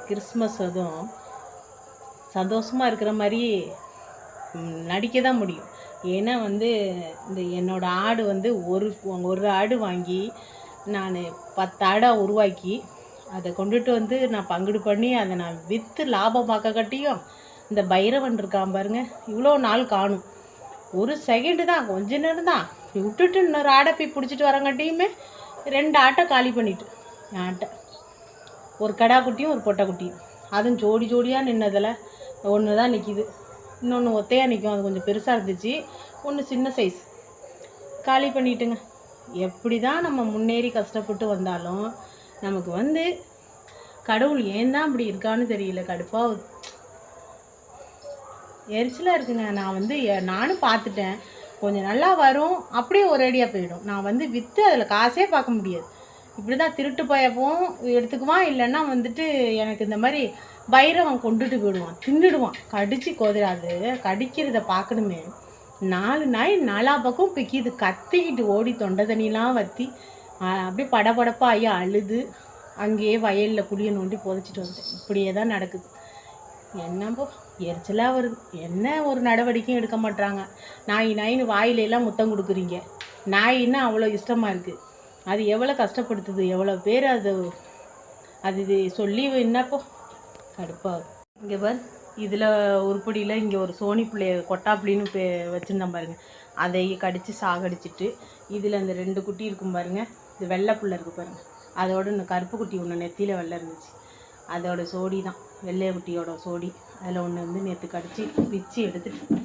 Christmas அதுவும் சந்தோஷமாக இருக்கிற மாதிரி நடிக்க தான் முடியும். ஏன்னா இந்த என்னோடய ஆடு ஒரு ஆடு வாங்கி நான் 10 ஆடாக உருவாக்கி அதை கொண்டுட்டு நான் பங்குடு பண்ணி அதை நான் விற்று லாபம் பார்க்க கட்டியும் இந்த பைரவன் இருக்கான் பாருங்க, இவ்வளோ நாள் காணும். ஒரு செகண்டு தான், கொஞ்ச நேரம் தான் விட்டுட்டு இன்னொரு ஆடை போய் பிடிச்சிட்டு வரங்காட்டியுமே 2 ஆட்டை காலி பண்ணிட்டு என் ஆட்டை. ஒரு கடா குட்டியும் ஒரு பொட்டை குட்டியும், அதுவும் ஜோடி ஜோடியாக நின்னதில் ஒன்று தான் நிற்கிது, இன்னொன்று ஒத்தையாக நிற்கும். அது கொஞ்சம் பெருசாக இருந்துச்சு, ஒன்று சின்ன சைஸ். காலி பண்ணிட்டுங்க. எப்படி தான் நம்ம முன்னேறி கஷ்டப்பட்டு வந்தாலும் நமக்கு கடவுள் ஏன் தான் அப்படி இருக்கான்னு தெரியல. கடுப்பாக எரிச்சலாக இருக்குங்க. நானும் பார்த்துட்டேன், கொஞ்சம் நல்லா வரும், அப்படியே ஒரு அடியாக போயிடும். நான் விற்று அதில் காசே பார்க்க முடியாது. இப்படி தான் திருட்டு போயப்போம் எடுத்துக்குவான், இல்லைன்னா எனக்கு இந்த மாதிரி பைரவன் கொண்டுட்டு போயிடுவான், தின்னுடுவான், கடிச்சு கோதுறாது. கடிக்கிறத பார்க்கணுமே. 4 நாய் 4 பக்கம் பிக்கிது, கத்திக்கிட்டு ஓடி தொண்டை தண்ணிலாம் வற்றி அப்படியே படபடப்பாக ஐயா அழுது அங்கேயே வயலில் குழியை நோண்டி புதைச்சிட்டு வந்துட்டேன். இப்படியே தான் நடக்குது. என்னப்போ எரிச்சலாக வருது. என்ன ஒரு நடவடிக்கையும் எடுக்க மாட்டாங்க. நாயின்னு வாயிலெல்லாம் முத்தம் கொடுக்குறீங்க. நாயின்னா அவ்வளோ இஷ்டமாக இருக்குது. அது எவ்வளோ கஷ்டப்படுத்துது, எவ்வளோ பேர் அது சொல்லி என்னப்போ கடுப்பாகுது. இங்கே பார், இதில் உருப்படியில் இங்கே ஒரு சோனி பிள்ளைய கொட்டாப்பிள்ளின்னு வச்சுருந்தேன் பாருங்கள், அதை கடித்து சாகடிச்சிட்டு இதில் இந்த 2 குட்டி இருக்கும் பாருங்கள், இது வெள்ளை புள்ள இருக்குது பாருங்கள், அதோட இந்த கருப்பு குட்டி ஒன்று நெத்தியில் வெள்ளை இருந்துச்சு, அதோட சோடி தான் வெள்ளைய குட்டியோட சோடி. அதில் ஒன்று நேற்று கடிச்சு பிச்சு எடுத்துட்டு